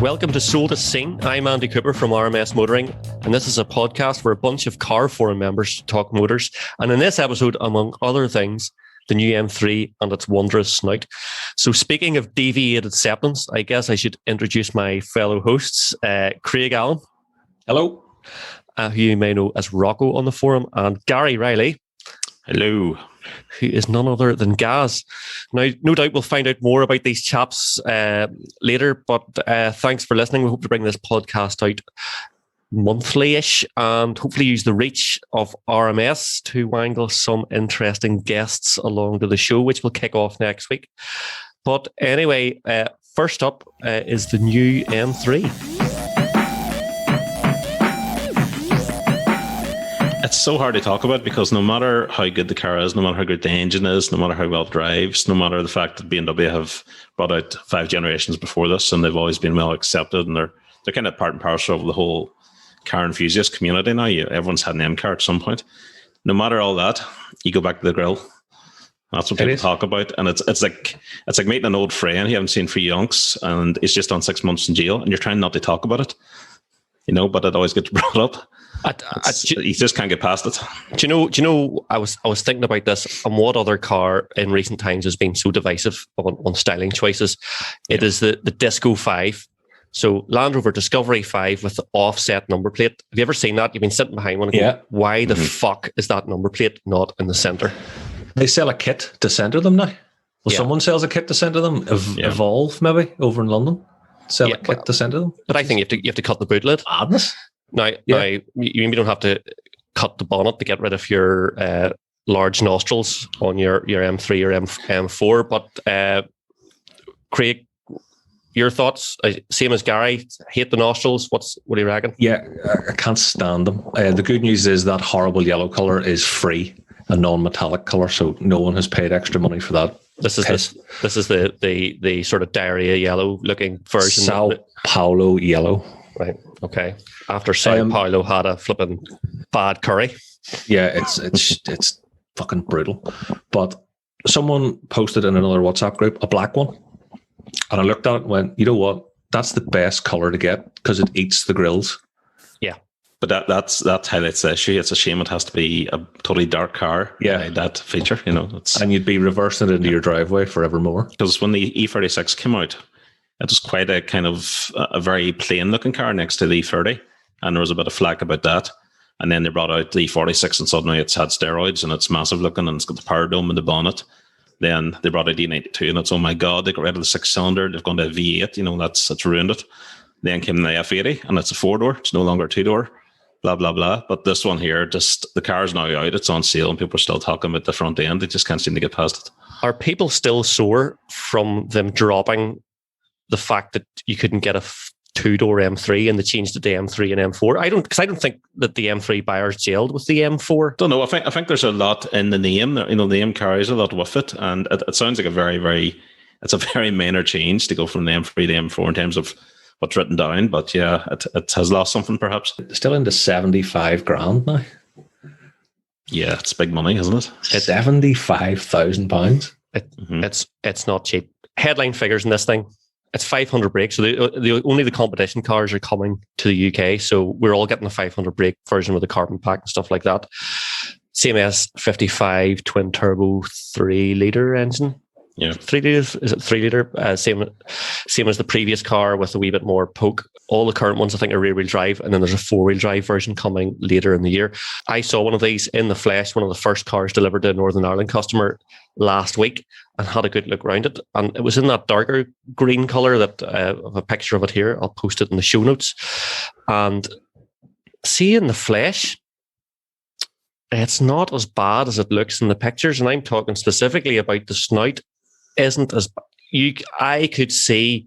Welcome to Sold as Seen. I'm Andy Cooper from RMS Motoring, and this is a podcast where a bunch of car forum members talk motors. And in this episode, among other things, the new M3 and its wondrous snout. So speaking of deviated Zeppelins, I guess I should introduce my fellow hosts, Craig Allen. Hello. Who you may know as Rocco on the forum, and Gary Riley. Hello. Who is none other than Gaz. Now, no doubt we'll find out more about these chaps later, but thanks for listening. We hope to bring this podcast out monthly-ish and hopefully use the reach of RMS to wangle some interesting guests along to the show, which will kick off next week. But anyway, first up is the new M3. It's so hard to talk about because no matter how good the car is, no matter how good the engine is, no matter how well it drives, no matter the fact that BMW have brought out 5 generations before this and they've always been well accepted, and they're kind of part and parcel of the whole car enthusiast community now. Everyone's had an M car at some point. No matter all that, you go back to the grille. That's what people talk about, and it's like meeting an old friend you haven't seen for yonks, and he's just done 6 months in jail, and you're trying not to talk about it, but it always gets brought up. You just can't get past it. Do you know? I was thinking about this, and what other car in recent times has been so divisive on styling choices? It is the Disco 5. So Land Rover Discovery 5 with the offset number plate. Have you ever seen that? You've been sitting behind one and going, why the fuck is that number plate not in the centre? They sell a kit to centre them now. Well, someone sells a kit to centre them. Evolve, maybe, over in London. Sell a kit to centre them. But I think you have to cut the boot lid. Madness. Now, you don't have to cut the bonnet to get rid of your large nostrils on your M3 or M4. But Craig, your thoughts? Same as Gary, hate the nostrils. What do you reckon? Yeah, I can't stand them. The good news is that horrible yellow colour is free, a non-metallic colour, so no one has paid extra money for that. This is the sort of diarrhea yellow looking version. Sao Paulo yellow. Right. Okay. After Sao Paulo had a flipping bad curry. Yeah, it's fucking brutal. But someone posted in another WhatsApp group a black one, and I looked at it and went, you know what? That's the best color to get because it eats the grills. Yeah. But that highlights the issue. It's a shame it has to be a totally dark car. Yeah, that feature. And you'd be reversing it into your driveway forevermore. Because when the E36 came out, it was quite a kind of a very plain looking car next to the E30, and there was a bit of flack about that. And then they brought out the E46, and suddenly it's had steroids and it's massive looking and it's got the power dome and the bonnet. Then they brought out E92, and it's, oh my god, they got rid of the 6-cylinder. They've gone to a V8. That's ruined it. Then came the F80, and it's a 4-door. It's no longer a 2-door. Blah blah blah. But this one here, just the car's now out. It's on sale, and people are still talking about the front end. They just can't seem to get past it. Are people still sore from them dropping the fact that you couldn't get a 2-door M3 and they changed it to M3 and M4? I don't think that the M3 buyers jailed with the M4. Don't know. I think there's a lot in the name. The name carries a lot with it, and it sounds like a very minor change to go from the M3 to M4 in terms of what's written down. But yeah, it has lost something perhaps. It's still into 75 grand now. Yeah, it's big money, isn't it? It's £75,000. It's not cheap. Headline figures in this thing. It's 500 brakes. So only the competition cars are coming to the UK. So we're all getting the 500 brake version with the carbon pack and stuff like that. Same as 55 twin turbo 3-litre engine. Yeah, 3 litres. Is it 3 litre? Same as the previous car with a wee bit more poke. All the current ones I think are rear wheel drive, and then there's a 4-wheel drive version coming later in the year. I saw one of these in the flesh, one of the first cars delivered to a Northern Ireland customer last week, and had a good look around it. And it was in that darker green colour that I have a picture of it here. I'll post it in the show notes. And see in the flesh, it's not as bad as it looks in the pictures. And I'm talking specifically about the snout. Isn't as I could see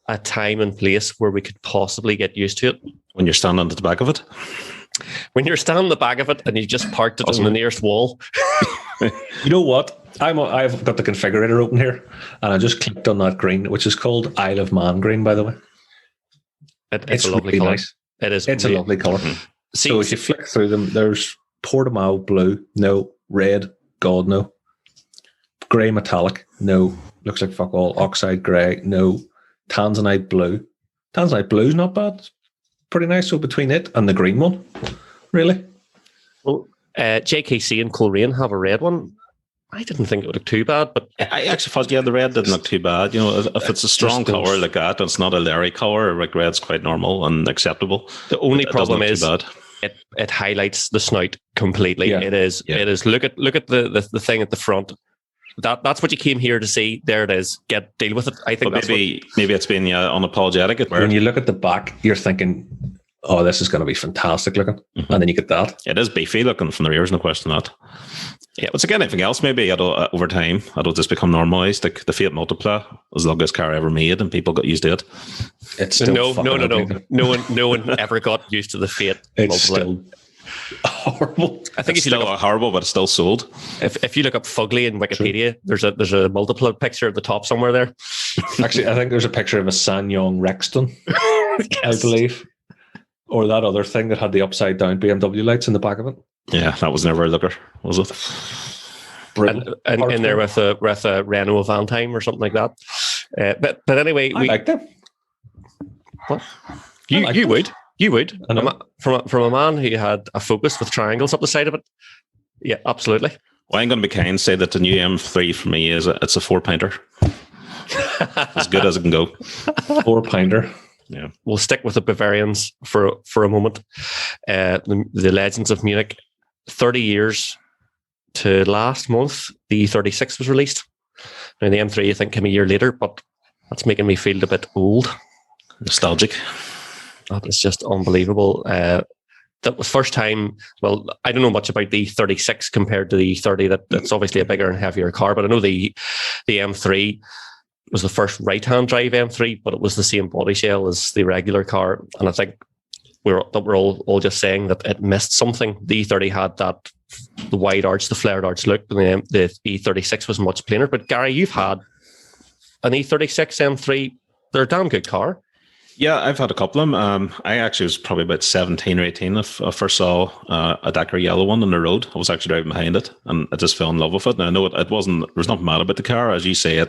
a time and place where we could possibly get used to it. When you're standing at the back of it? When you're standing at the back of it and you just parked it on the nearest wall. You know what? I've got the configurator open here, and I just clicked on that green, which is called Isle of Man green, by the way. It's a lovely really colour. Nice. It is. It's a lovely colour. So if you flick through them, there's Portimao blue, no. Red, God, no. Grey metallic, no. Looks like fuck all. Oxide grey, no. Tanzanite blue, Tanzanite Blue's not bad. It's pretty nice. So between it and the green one, really. Well, JKC and Coleraine have a red one. I didn't think it would look too bad, but I actually thought, the red didn't look too bad. If it's a strong colour like that, it's not a Larry colour, like red's quite normal and acceptable. The only problem is it highlights the snout completely. Yeah. It is. Look at the thing at the front. That's what you came here to see. There it is. Deal with it. I think maybe it's been unapologetic. When you look at the back, you're thinking, oh, this is going to be fantastic looking. Mm-hmm. And then you get that. It is beefy looking from the rear, no question that. Yeah, but again, anything else, maybe over time, it'll just become normalised. Like the Fiat Multipla was the longest car ever made, and people got used to it. It's still no one ever got used to the Fiat Multipla. Still horrible. I think it's still horrible, but it's still sold. If you look up Fugly in Wikipedia, there's a Multipla picture at the top somewhere there. Actually, I think there's a picture of a SsangYong Rexton, I believe. Or that other thing that had the upside down BMW lights in the back of it. Yeah, that was never a looker, was it? And in there with a Renault Avantime or something like that. But anyway, I like them. What? You would. From a man who had a Focus with triangles up the side of it. Yeah, absolutely. Well, I'm going to be kind and say that the new M3 for me it's a 4-pointer. As good as it can go. 4-pointer. Yeah, we'll stick with the Bavarians for a moment. The Legends of Munich, 30 years to last month. The E36 was released. Now the M3, I think, came a year later, but that's making me feel a bit old. Nostalgic. That is just unbelievable. That was first time. Well, I don't know much about the E36 compared to the E30. That's obviously a bigger and heavier car, but I know the M3 was the first right-hand drive M3, but it was the same body shell as the regular car. And I think we're all just saying that it missed something. The E30 had the wide arch, the flared arch look, and the E36 was much plainer. But Gary, you've had an E36 M3. They're a damn good car. Yeah, I've had a couple of them. I actually was probably about 17 or 18 if I first saw a Dakar yellow one on the road. I was actually driving behind it, and I just fell in love with it. Now, I know it wasn't, there was nothing mad about the car. As you say,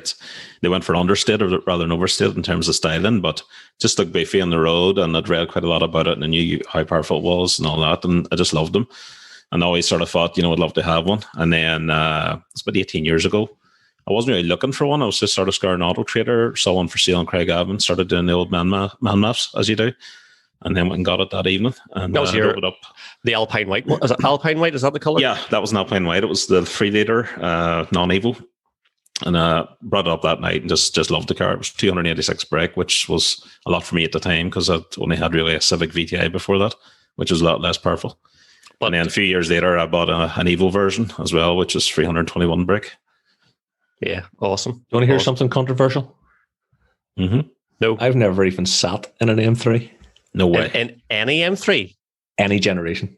they went for understate rather than overstate in terms of styling, but just looked beefy on the road, and I'd read quite a lot about it, and I knew how powerful it was and all that, and I just loved them. And I always sort of thought, I'd love to have one. And then it's about 18 years ago. I wasn't really looking for one. I was just sort of scouring Auto Trader, saw one for sale on Craigavon, started doing the old man maths, as you do, and then went and got it that evening. And that was drove it up. The Alpine White. Is it Alpine White? Is that the colour? Yeah, that was an Alpine White. It was the 3-litre non-Evo. And brought it up that night and just loved the car. It was 286 brake, which was a lot for me at the time because I'd only had really a Civic VTI before that, which was a lot less powerful. But then a few years later, I bought an Evo version as well, which is 321 brake. Yeah, awesome. You want to hear something controversial? Mm-hmm. No. I've never even sat in an M3. No way. In any M3? Any generation.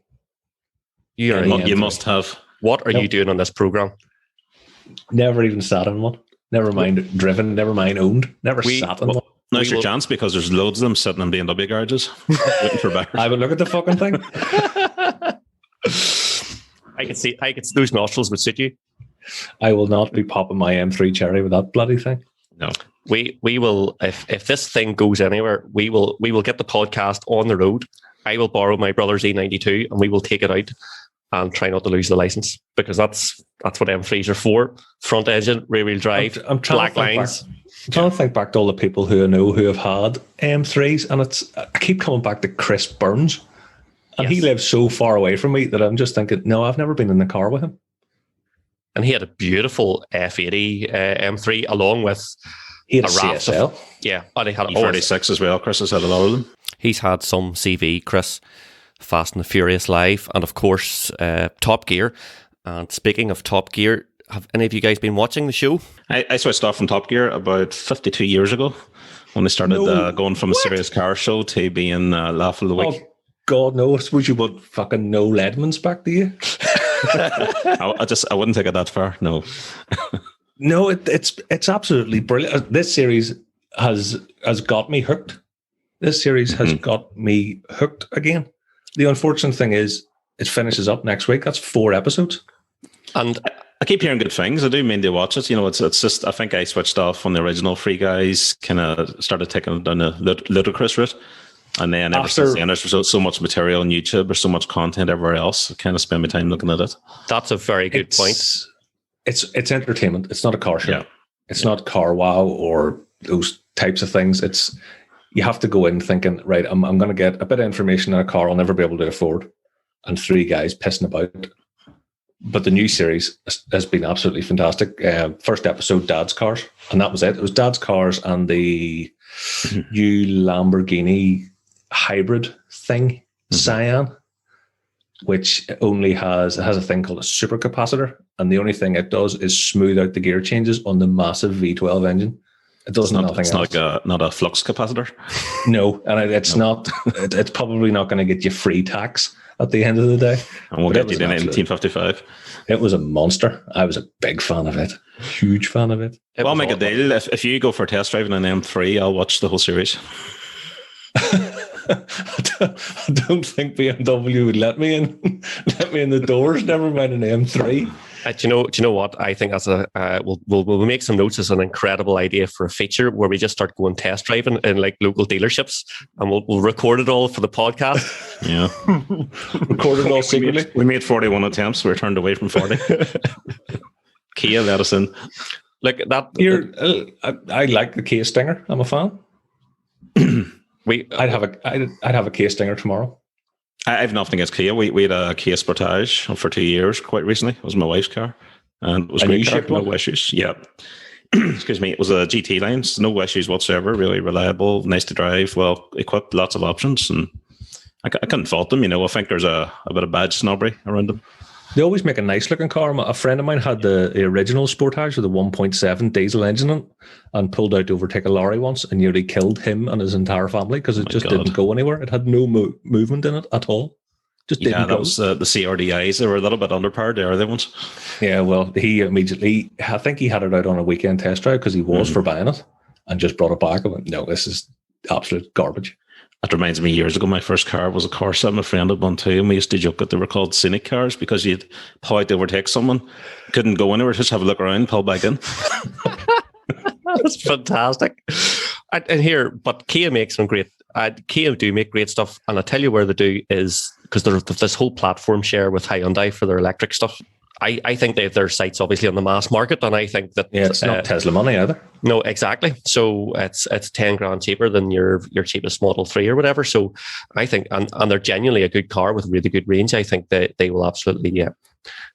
You must have. What are you doing on this program? Never even sat in one. Never mind driven, never mind owned. Never sat in one. Now's your chance because there's loads of them sitting in BMW garages waiting for buyers. I would look at the fucking thing. I could see those nostrils would suit you. I will not be popping my M3 cherry with that bloody thing. No. We will if this thing goes anywhere, we will get the podcast on the road. I will borrow my brother's E92 and we will take it out and try not to lose the license because that's what M3s are for. Front engine, rear wheel drive, black lines. I'm trying to think back to all the people who I know who have had M3s, and I keep coming back to Chris Burns, and he lives so far away from me that I'm just thinking, no, I've never been in the car with him. And he had a beautiful F80 M3 along with he had a CSL. And he had E36 as well. Chris has had a lot of them. He's had some CV, Chris, Fast and the Furious Live, and of course Top Gear. And speaking of Top Gear, have any of you guys been watching the show? I switched off from Top Gear about 52 years ago when they started going from a serious car show to being Laugh of the Week. Oh, God, no. I suppose you would fucking know Ledmans back to you. I wouldn't take it that far. No, no, it's absolutely brilliant. This series has got me hooked. This series has got me hooked again. The unfortunate thing is, it finishes up next week. That's 4 episodes, and I keep hearing good things. I do mean to watch it. It's just, I think I switched off when the original Free Guys kind of started taking it down a ludicrous route. And then ever since then, there's so much material on YouTube, there's so much content everywhere else. I kind of spend my time looking at it. That's a very good point. It's entertainment. It's not a car show. Yeah. It's not car wow or those types of things. You have to go in thinking, right, I'm going to get a bit of information on a car I'll never be able to afford, and 3 guys pissing about. But the new series has been absolutely fantastic. First episode, Dad's Cars, and that was it. It was Dad's Cars and the new Lamborghini hybrid thing, Cyan, which only has a thing called a super capacitor, and the only thing it does is smooth out the gear changes on the massive V12 engine. It does nothing else. It's not a flux capacitor. No, and it's not. It's probably not going to get you free tax at the end of the day. And we'll get you in 1955. It was a monster. I was a big fan of it. Huge fan of it. Well, I'll make a deal. If you go for a test drive in an M3, I'll watch the whole series. I don't think BMW would let me in the doors. Never mind an M3. Do you know what? I think that's we'll make some notes as an incredible idea for a feature where we just start going test driving in like local dealerships, and we'll record it all for the podcast. Yeah, record it all secretly. We made 41 attempts. We were turned away from 40. Kia let us in. Like that. I like the Kia Stinger. I'm a fan. I'd have a Kia Stinger tomorrow. I have nothing against Kia. We had a Kia Sportage for 2 years quite recently. It was my wife's car. And it was a great car, no issues. Yeah. Excuse me. It was a GT line, so no issues whatsoever. Really reliable, nice to drive, well equipped, lots of options. And I couldn't fault them. I think there's a bit of badge snobbery around them. They always make a nice looking car. A friend of mine had the original Sportage with a 1.7 diesel engine in it and pulled out to overtake a lorry once and nearly killed him and his entire family because it didn't go anywhere. It had no movement in it at all. Just didn't go. That was the CRDIs. They were a little bit underpowered there, they ones. Yeah, well, he immediately, I think he had it out on a weekend test drive because he was for buying it and just brought it back and went, no, this is absolute garbage. That reminds me, years ago, my first car was a Corsa. My friend had one too, and we used to joke that they were called scenic cars because you'd pull out to overtake someone, couldn't go anywhere, just have a look around, pull back in. That's fantastic. And here, but Kia makes some great. Kia do make great stuff, and I'll tell you where they do is because there's this whole platform share with Hyundai for their electric stuff. I think they have their sights obviously on the mass market, and I think that it's not Tesla money either. No, exactly. So it's 10 grand cheaper than your cheapest Model 3 or whatever. So I think, and they're genuinely a good car with really good range. I think that they will absolutely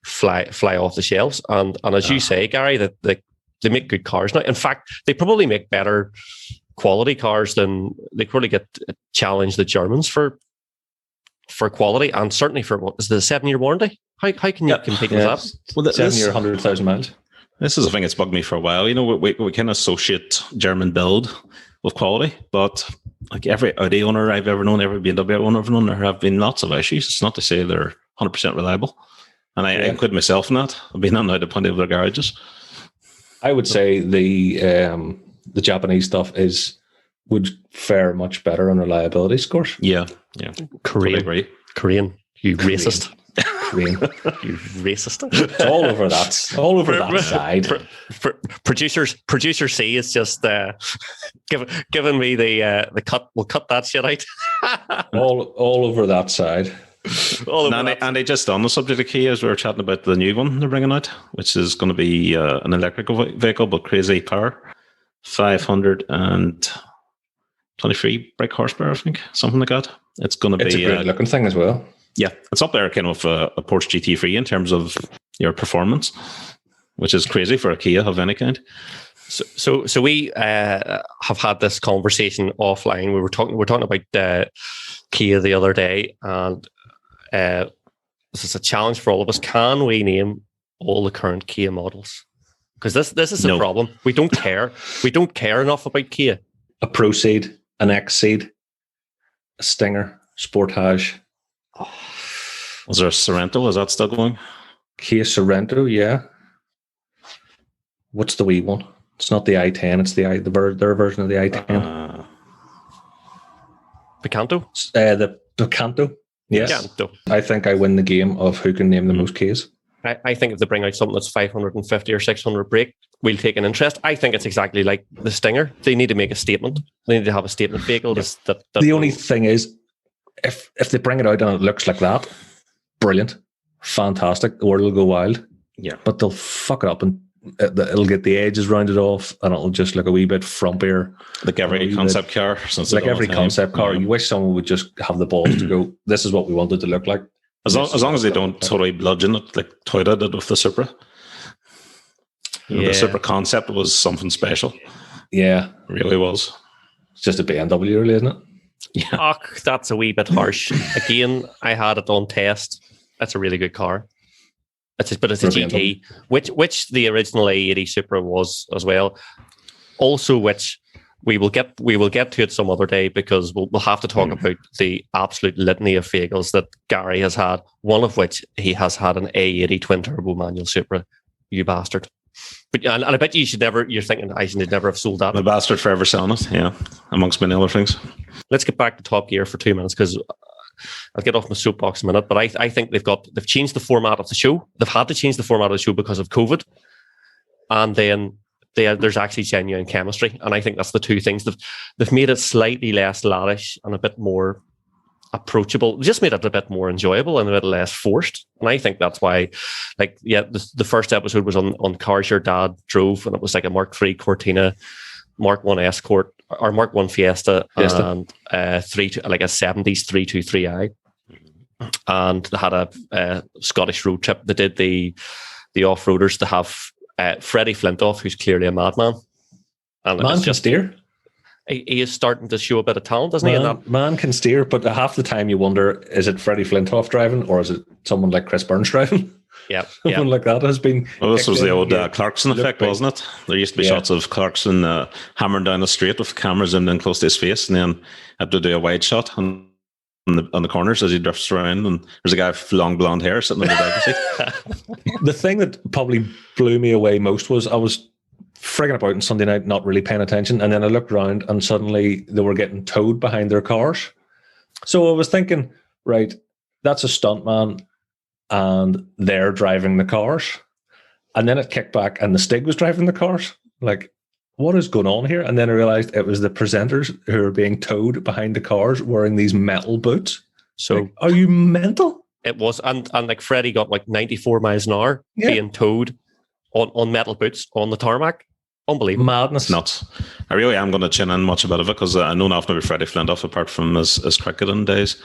fly off the shelves. And as you say, Gary, that they make good cars now. In fact, they probably make better quality cars than they probably get challenge the Germans for quality, and certainly for what is the 7-year warranty. How can you compete with that? Well, 7 year, 100,000 miles. This is a thing that's bugged me for a while. We can associate German build with quality, but like every Audi owner I've ever known, every BMW owner I've known, there have been lots of issues. It's not to say they're 100% reliable. And I include myself in that. I've been on out of plenty of their garages. I would say the Japanese stuff would fare much better on reliability scores. Yeah. Korean, you racist. Korean. You racist. It's all over that. All over that side. Producer C is just giving me the cut. We'll cut that shit out. all over that side. And just on the subject of Kia, as we were chatting about the new one they're bringing out, which is going to be an electrical vehicle but crazy power, 523 brake horsepower, I think, something like that. It's going to be a great looking thing as well. Yeah, it's up there kind of a Porsche GT3 in terms of your performance, which is crazy for a Kia of any kind. So we have had this conversation offline. We were talking about Kia the other day, and this is a challenge for all of us. Can we name all the current Kia models? Because this is a problem. We don't care. We don't care enough about Kia. A Proceed, an Exceed, a Stinger, Sportage. Was there a Sorento? Is that still going? Kia Sorento, yeah. What's the wee one? It's not the i10. It's their version of the i10. Picanto? The Picanto. Yes. Picanto. I think I win the game of who can name the most Kias. I think if they bring out something that's 550 or 600 brake, we'll take an interest. I think it's exactly like the Stinger. They need to make a statement. They need to have a statement vehicle. That the only thing is, if they bring it out and it looks like that, brilliant, fantastic, the world will go wild. Yeah. But they'll fuck it up and it'll get the edges rounded off and it'll just look a wee bit frumpier. Like every concept car. Like every concept car. You wish someone would just have the balls to go, this is what we wanted to look like. As long as they don't totally bludgeon it, like Toyota did with the Supra. The Supra concept was something special. Yeah. It really was. It's just a BMW, really, isn't it? Yeah. That's a wee bit harsh. Again, I had it on test. That's a really good car. But it's a GT, which the original A80 Supra was as well. Also, which we will get to it some other day, because we'll have to talk about the absolute litany of vehicles that Gary has had. One of which he has had an A80 twin turbo manual Supra. You bastard! But and I bet you're thinking I should never have sold that. The bastard forever selling it, yeah, amongst many other things. Let's get back to Top Gear for 2 minutes, because I'll get off my soapbox in a minute. But I think they've changed the format of the show. They've had to change the format of the show because of COVID, and then there's actually genuine chemistry, and I think that's the two things. They've made it slightly less lavish and a bit more approachable. Just made it a bit more enjoyable and a bit less forced. And I think that's why, the first episode was on cars your dad drove, and it was like a Mark III Cortina, Mark 1 Escort, or Mark 1 Fiesta. And a 70s 323i. And they had a Scottish road trip. They did the off-roaders to have Freddie Flintoff, who's clearly a madman. And man can steer. He is starting to show a bit of talent, doesn't he? Man can steer, but half the time you wonder, is it Freddie Flintoff driving, or is it someone like Chris Burns driving? Yeah. Someone like that has been... Well, this was the old Clarkson effect, wasn't it? There used to be shots of Clarkson hammering down the straight with cameras zoomed in close to his face, and then had to do a wide shot on the corners as he drifts around, and there's a guy with long blonde hair sitting in the driver's seat. The thing that probably blew me away most was I was frigging about on Sunday night, not really paying attention, and then I looked around and suddenly they were getting towed behind their cars. So I was thinking, right, that's a stuntman and they're driving the cars. And then it kicked back and the Stig was driving the cars. Like, what is going on here? And then I realized it was the presenters who are being towed behind the cars wearing these metal boots. So like, are you mental? It was, and like Freddie got like 94 miles an hour being towed on metal boots on the tarmac. Unbelievable. Madness. Nuts. I really am going to chin in much about it, because I know nothing about Freddie Flintoff apart from his cricketing days.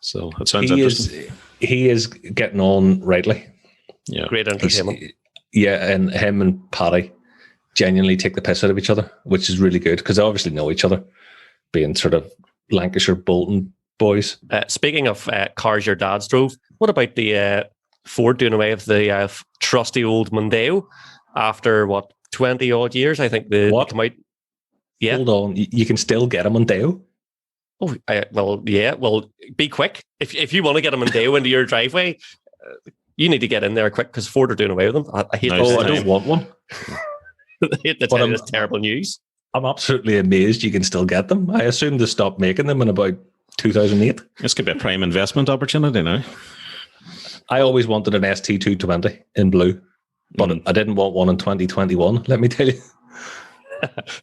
So it sounds interesting. He is getting on rightly. Yeah. Great entertainment. And him and Paddy genuinely take the piss out of each other, which is really good, because they obviously know each other, being sort of Lancashire Bolton boys. Speaking of cars your dads drove, what about the Ford doing away with the trusty old Mondeo after 20 odd years? I think they come out. Yeah. Hold on, you can still get a Mondeo. Oh, well, be quick. If you want to get a Mondeo into your driveway, you need to get in there quick, because Ford are doing away with them. I hate. I don't want one. I hate to tell you this terrible news. I'm absolutely amazed you can still get them. I assumed they stopped making them in about 2008. This could be a prime investment opportunity now. I always wanted an ST220 in blue, but I didn't want one in 2021, let me tell you.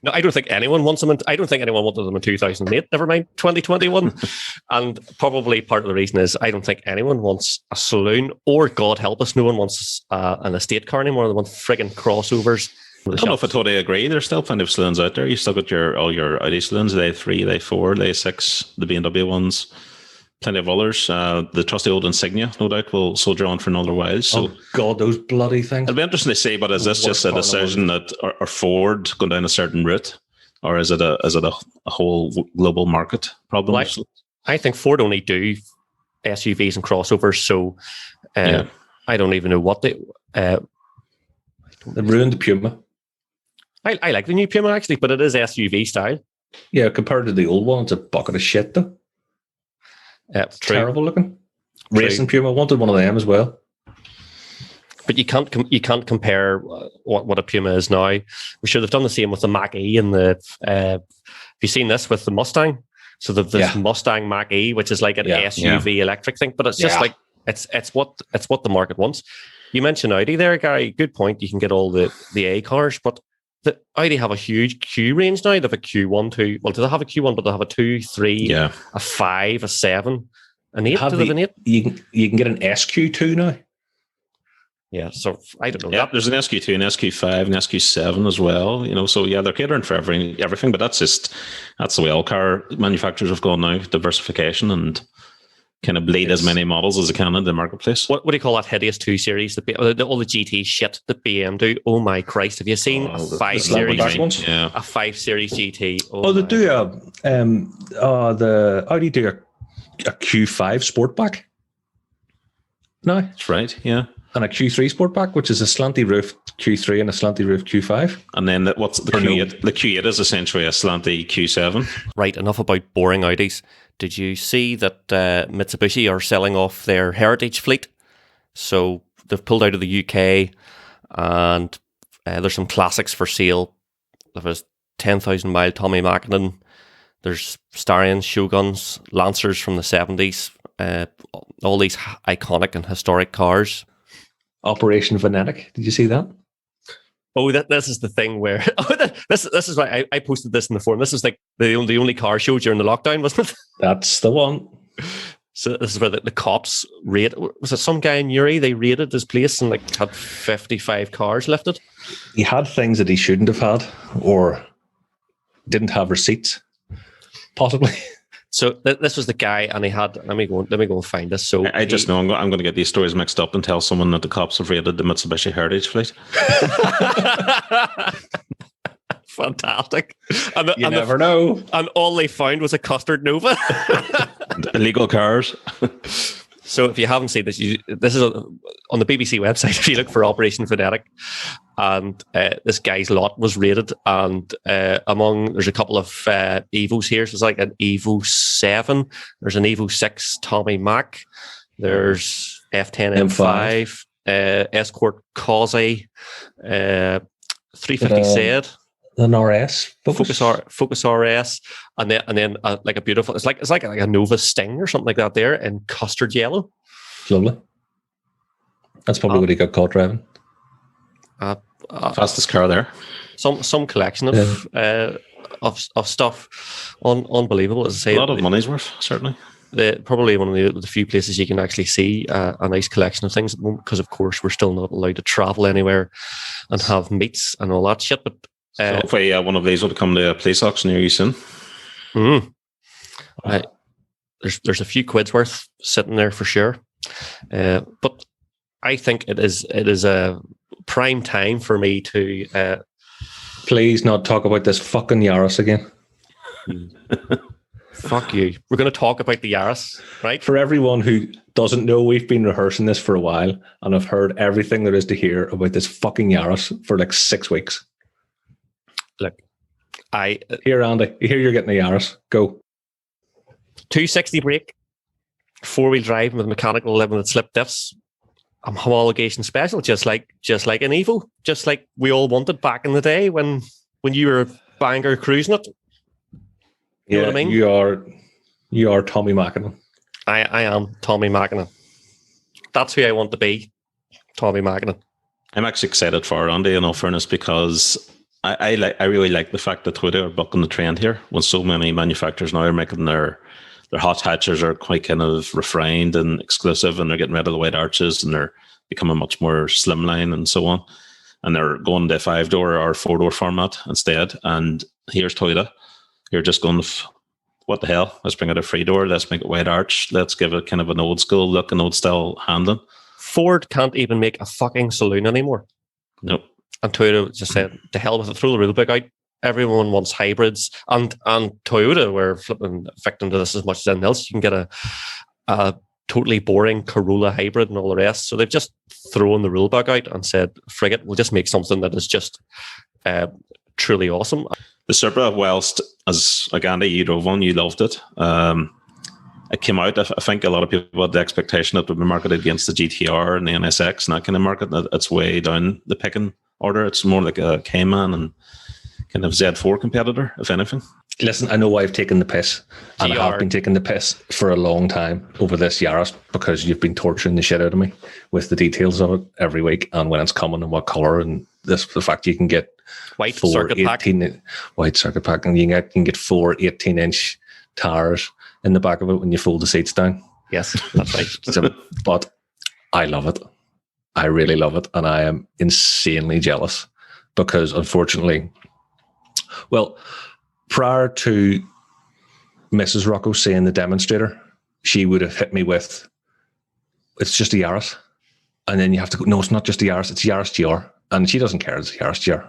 No, I don't think anyone wants them. I don't think anyone wanted them in 2008. Never mind 2021. And probably part of the reason is I don't think anyone wants a saloon, or God help us, no one wants an estate car anymore. They want frigging crossovers. I don't know if I totally agree. There's still plenty of saloons out there. You still got all your Audi saloons, the A3, the A4, the A6, the BMW ones. Plenty of others. The trusty old Insignia, no doubt, will soldier on for another while. So, oh God, those bloody things. It'll be interesting to see, but is this just a decision that are Ford going down a certain route, or is it a whole global market problem? Well, I think Ford only do SUVs and crossovers, so I don't even know what they ruined the Puma. I like the new Puma actually, but it is SUV style. Yeah, compared to the old one, it's a bucket of shit though. Terrible looking. Racing Puma, wanted one of them as well. But you can't compare what a Puma is now. I'm sure they've done the same with the Mach-E and the. Have you seen this with the Mustang? So this Mustang Mach-E, which is like an SUV electric thing, but it's just like It's what the market wants. You mentioned Audi there, Gary. Good point. You can get all the A cars, but the Audi have a huge Q range now. They have a Q1, 2. Well, do they have a Q1? But they have a 2, 3, a 5, a 7, an 8. Do they have an 8? You can get an SQ2 now. Yeah, so I don't know. Yeah, there's an SQ2, an SQ5, an SQ7 as well. So yeah, they're catering for everything. But that's the way all car manufacturers have gone now: diversification and kind of bleed as many models as they can in the marketplace. What do you call that hideous 2 series? All the GT shit that BM do. Oh my Christ! Have you seen a 5 series? Yeah. A 5 series GT. They do the Audi do a Q5 Sportback. No, that's right. Yeah. And a Q3 Sportback, which is a slanty roof Q3 and a slanty roof Q5. And then what's the Q8? The Q8 is essentially a slanty Q7. Right, enough about boring Audis. Did you see that Mitsubishi are selling off their heritage fleet? So they've pulled out of the UK, and there's some classics for sale. There's 10,000 mile Tommy Mackinnon. There's Starions, Shoguns, Lancers from the 70s. All these iconic and historic cars. Operation Venetic. Did you see that? Oh, this is the thing where this is why I posted this in the forum. This was like the only car show during the lockdown, wasn't it? That's the one. So this is where the cops raided. Was it some guy in Uri? They raided his place and like had 55 cars lifted. He had things that he shouldn't have had, or didn't have receipts, possibly. So this was the guy, and he had. Let me go and find this. So I just know I'm going to get these stories mixed up and tell someone that the cops have raided the Mitsubishi Heritage fleet. Fantastic! You never know. And all they found was a custard Nova. Illegal cars. So if you haven't seen this, this is on the BBC website. If you look for Operation Venetic, and this guy's lot was raided, and there's a couple of Evos here. So it's like an Evo 7. There's an Evo 6 Tommy Mac. There's F10 M5, Escort Causey, 350Z. An RS Focus RS, and then like a beautiful. It's like a Nova Sting or something like that there in custard yellow. Lovely. That's probably what he got caught driving. Fastest car there. Some collection of stuff. Unbelievable, as I say. A lot of money's worth, certainly. Probably one of the few places you can actually see a nice collection of things at the moment, because of course we're still not allowed to travel anywhere and have meets and all that shit. But so hopefully one of these will come to a place auction near you soon. There's a few quid's worth sitting there for sure, but I think it is a prime time for me to please not talk about this fucking Yaris again. Fuck you. We're going to talk about the Yaris, right? For everyone who doesn't know, we've been rehearsing this for a while, and I've heard everything there is to hear about this fucking Yaris for like 6 weeks. Look, here, Andy. Here you're getting a Yaris. Go. 260 brake, 4-wheel drive with mechanical limited slip diffs. Homologation special, just like an Evo, just like we all wanted back in the day when you were banger cruising it. You know what I mean? You are Tommy Mackinnon. I am Tommy Mackinnon. That's who I want to be, Tommy Mackinnon. I'm actually excited for Andy, in all fairness, because I really like the fact that Toyota are bucking the trend here, when so many manufacturers now are making their hot hatchers are quite kind of refined and exclusive, and they're getting rid of the wide arches and they're becoming much more slimline and so on. And they're going to 5-door or 4-door format instead. And here's Toyota. You're just going, what the hell? Let's bring it a 3-door. Let's make it wide arch. Let's give it kind of an old school look, an old style handling. Ford can't even make a fucking saloon anymore. Nope. And Toyota just said, to hell with it, throw the rule book out. Everyone wants hybrids. And Toyota were flipping victim to this as much as anything else. You can get a totally boring Corolla hybrid and all the rest. So they've just thrown the rule book out and said, frig it, we'll just make something that is just truly awesome. The Supra, whilst as like Andy, E001, you loved it. It came out, I think a lot of people had the expectation that it would be marketed against the GTR and the NSX and that kind of market. It's way down the picking order. It's more like a Cayman and kind of Z4 competitor, if anything. Listen, I know I've taken the piss, and I have been taking the piss for a long time over this Yaris because you've been torturing the shit out of me with the details of it every week and when it's coming and what color and the fact you can get white circuit pack, and you can get 4 18-inch tires in the back of it when you fold the seats down. Yes, that's right. But I love it. I really love it, and I am insanely jealous because, unfortunately, well, prior to Mrs. Rocco seeing the demonstrator, she would have hit me with, it's just a Yaris. And then you have to go, no, it's not just a Yaris, it's Yaris GR. And she doesn't care, it's a Yaris GR.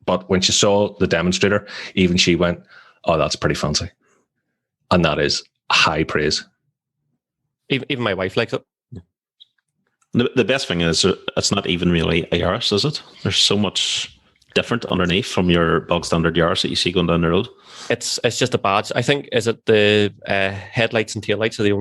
But when she saw the demonstrator, even she went, oh, that's pretty fancy. And that is high praise. Even my wife likes it. The best thing is it's not even really a Yaris, is it? There's so much different underneath from your bog standard Yaris that you see going down the road. It's just a badge. I think, is it the headlights and taillights are the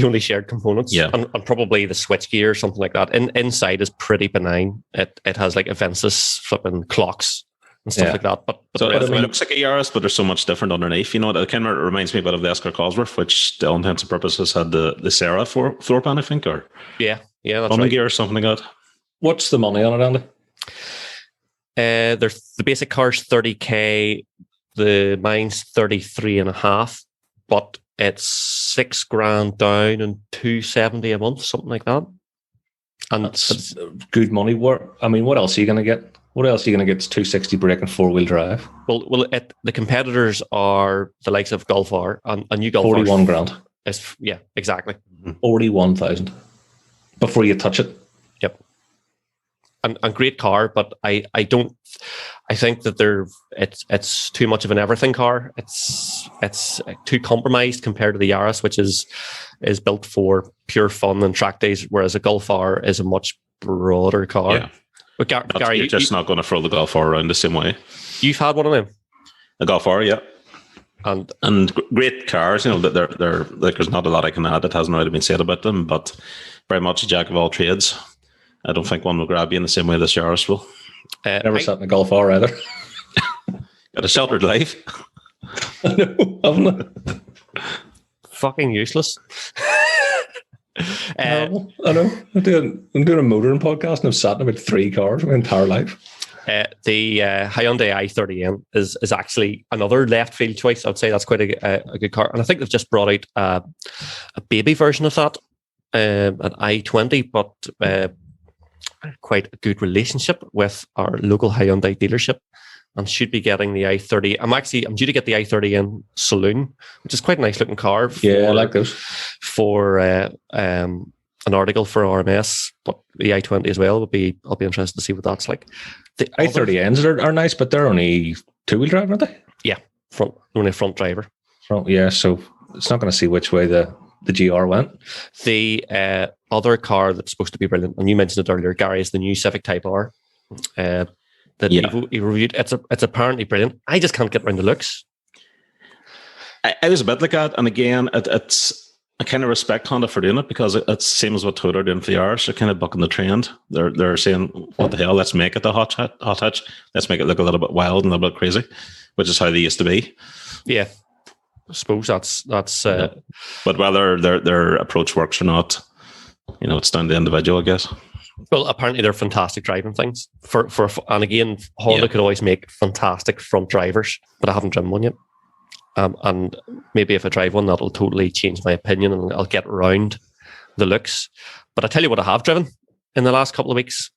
only shared components? Yeah, and probably the switch gear or something like that. Inside is pretty benign. It has like Avensis flipping clocks and stuff like that. But so it looks like a Yaris, but there's so much different underneath. You know, it kind of reminds me a bit of the Escort Cosworth, which, to all intents and purposes, had the Sarah floor pan, I think, or yeah, that's right. Gear or something like that. What's the money on it, Andy? There's the basic car's 30k, the mine's 33.5, but it's $6,000 down and $270 a month, something like that. And that's good money. What else are you going to get? What else are you going to get? It's 260 brake and 4-wheel drive. Well, the competitors are the likes of Golf R and new Golf R. 41 grand. Yeah, exactly. 41,000 before you touch it. Yep. And great car, but I think that it's too much of an everything car. It's too compromised compared to the Yaris, which is built for pure fun and track days, whereas a Golf R is a much broader car. Yeah. But Gary, you're just not going to throw the Golf R around the same way. You've had one of them. A Golf R, yeah. And great cars, you know, that they're like, there's not a lot I can add that hasn't already been said about them, but very much a jack of all trades. I don't think one will grab you in the same way this Yaris will. Never sat in a Golf R either. Got a sheltered life. I know, haven't I? Fucking useless. I know. I'm doing a motoring podcast and I've sat in about 3 cars my entire life. The Hyundai i30N is actually another left field choice. I'd say that's quite a good car, and I think they've just brought out a baby version of that, an i20, but quite a good relationship with our local Hyundai dealership, and should be getting the i30. I'm due to get the i30N Saloon, which is quite a nice looking car. I like those for an article for RMS, but the i20 as well. I'll be interested to see what that's like. The i30Ns are nice, but they're only 2-wheel drive, aren't they? Yeah, only front driver. So it's not going to see which way the GR went. The other car that's supposed to be brilliant, and you mentioned it earlier, Gary, is the new Civic Type R. That Evo reviewed. It's apparently brilliant. I just can't get around the looks. I was a bit like that, and again, it's I kind of respect Honda for doing it because it's the same as what Toyota are doing for the Yaris. They're kind of bucking the trend. They're saying, "What the hell? Let's make it the hot hatch. Let's make it look a little bit wild and a little bit crazy," which is how they used to be. Yeah, I suppose that's. Yeah. But whether their approach works or not, you know, it's down to the individual, I guess. Well, apparently they're fantastic driving things. And again, Honda could always make fantastic front drivers, but I haven't driven one yet. And maybe if I drive one, that'll totally change my opinion and I'll get around the looks. But I tell you what I have driven in the last couple of weeks.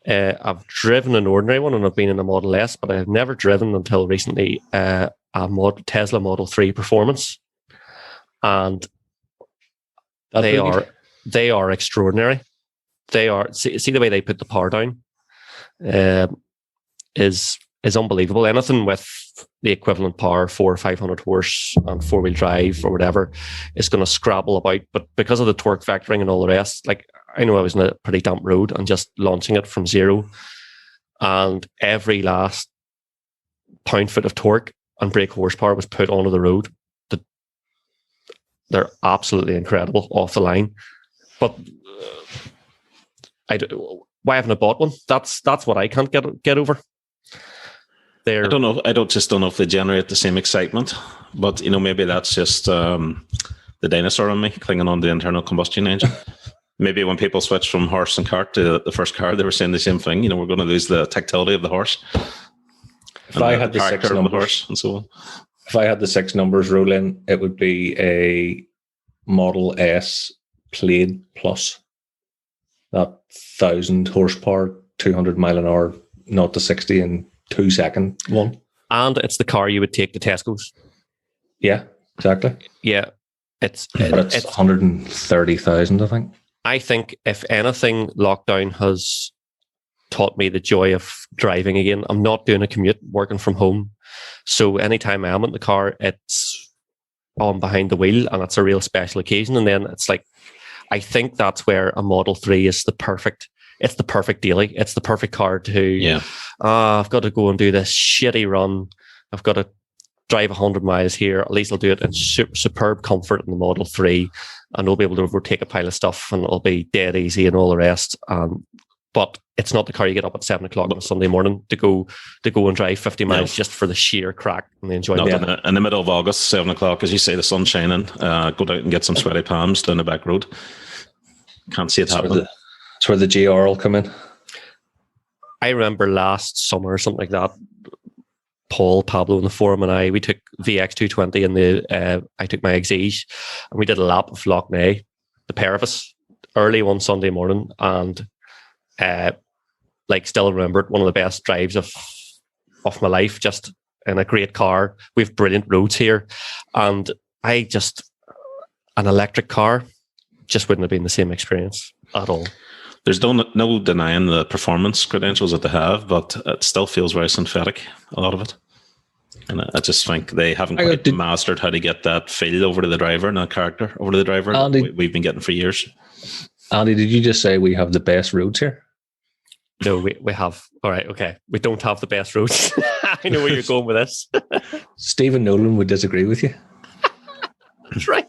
I've driven an ordinary one and I've been in a Model S, but I've never driven until recently a Tesla Model 3 Performance. And they are extraordinary. They are, see the way they put the power down is unbelievable. Anything with the equivalent power, 400 or 500 horse and 4-wheel drive or whatever, is going to scrabble about. But because of the torque vectoring and all the rest, like I know I was in a pretty damp road and just launching it from zero, and every last pound-foot of torque and brake horsepower was put onto the road. They're absolutely incredible off the line. But why haven't I bought one? That's what I can't get over. I don't know. I don't know if they generate the same excitement, but maybe that's just the dinosaur in me clinging on the internal combustion engine. Maybe when people switch from horse and cart to the first car, they were saying the same thing. We're going to lose the tactility of the horse. If I had the 6 numbers, and so on. If I had the 6 numbers roll in, it would be a Model S Plaid Plus. That 1,000 horsepower, 200 mile an hour, 0 to 60 in 2 second one. And it's the car you would take to Tesco's. Yeah, exactly. Yeah. It's 130,000, I think. I think if anything, lockdown has taught me the joy of driving again. I'm not doing a commute, working from home. So anytime I am in the car, it's on behind the wheel and it's a real special occasion. And then it's like, I think that's where a Model 3 is the perfect daily. It's the perfect car to, I've got to go and do this shitty run. I've got to drive 100 miles here. At least I'll do it in superb comfort in the Model 3, and we'll be able to overtake a pile of stuff, and it'll be dead easy and all the rest. But it's not the car you get up at 7 o'clock on a Sunday morning to go and drive 50 miles just for the sheer crack and the enjoyment. In the middle of August, 7 o'clock, as you say, the sun's shining. Go out and get some sweaty palms down the back road. Can't see it happening. That's where the GR will come in. I remember last summer or something like that, Pablo in the forum and we took VX220 and I took my Exige, and we did a lap of Loch Ness, the pair of us, early one Sunday morning, and still remember it, one of the best drives of my life, just in a great car. We have brilliant roads here, and an electric car just wouldn't have been the same experience at all. There's no denying the performance credentials that they have, but it still feels very synthetic, a lot of it. And I just think they haven't quite mastered how to get that feel over to the driver and that character over to the driver that we've been getting for years. Andy, did you just say we have the best roads here? No, we have. All right, okay. We don't have the best roads. I know where you're going with this. Stephen Nolan would disagree with you. That's right.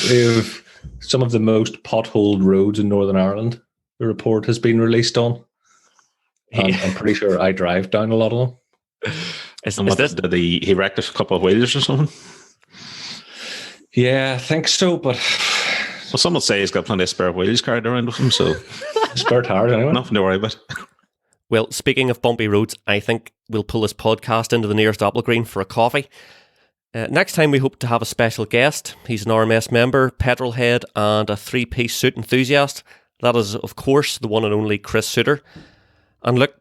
We have some of the most potholed roads in Northern Ireland. The report has been released on. And I'm pretty sure I drive down a lot of them. Did he wrecked a couple of wheels or something? Yeah, I think so, but... Well, some would say he's got plenty of spare wheels carried around with him, so... Spare tires, anyway. Nothing to worry about. Well, speaking of bumpy roads, I think we'll pull this podcast into the nearest Apple Green for a coffee. Next time we hope to have a special guest. He's an RMS member, petrol head, and a 3-piece suit enthusiast. That is, of course, the one and only Chris Suter. And look,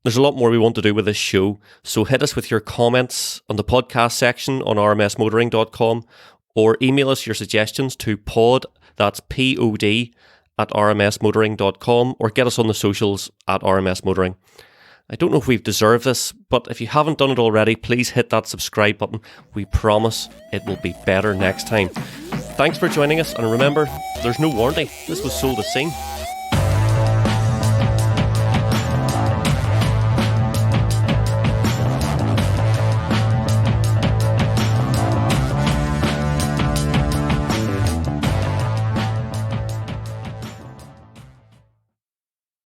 there's a lot more we want to do with this show, so hit us with your comments on the podcast section on rmsmotoring.com, or email us your suggestions to pod, that's POD, at rmsmotoring.com, or get us on the socials at rmsmotoring. I don't know if we've deserved this, but if you haven't done it already, please hit that subscribe button. We promise it will be better next time. Thanks for joining us, and remember, there's no warranty. This was sold as seen.